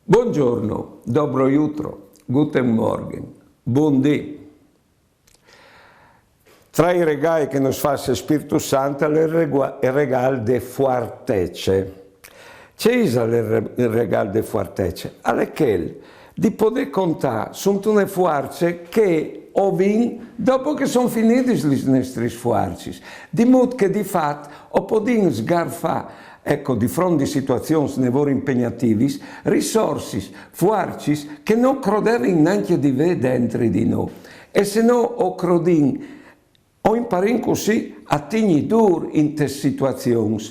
Buongiorno, dobro jutro, guten Morgen, buondì. Tra i regali che nos fa il Spirito Santo è il regalo de fuartece. C'è il regalo de fuartece, all'echel di poter contare su tutte fuarce che ho vinto dopo che sono finiti i nostri sforzi, di modo che di fatto ho potuto sgarfare, ecco, di fronte a situazioni nevore impegnative, risorse, fuarci che non credevano neanche di vedere dentro di noi. E se no ho creduto, ho imparato così a tenere duro in queste situazioni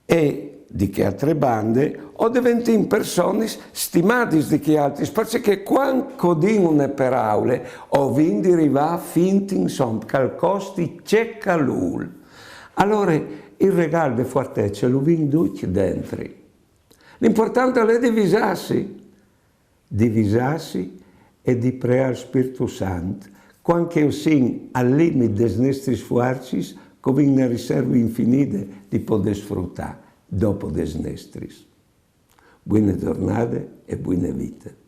e di che altre bande ho diventato persone stimate di che altri, perché quando dicono per aule ho vinto di arrivare finti insomma che al costi c'è calul. Allora il regalo di fuartezza lo vinto tutti dentro. L'importante è divisarsi e di pregare al Spirito Santo, quando io sim al limite dei nostri sforzi, come una riserva infinita di poter sfruttare dopo dei nostri. Buone giornate e buone vite.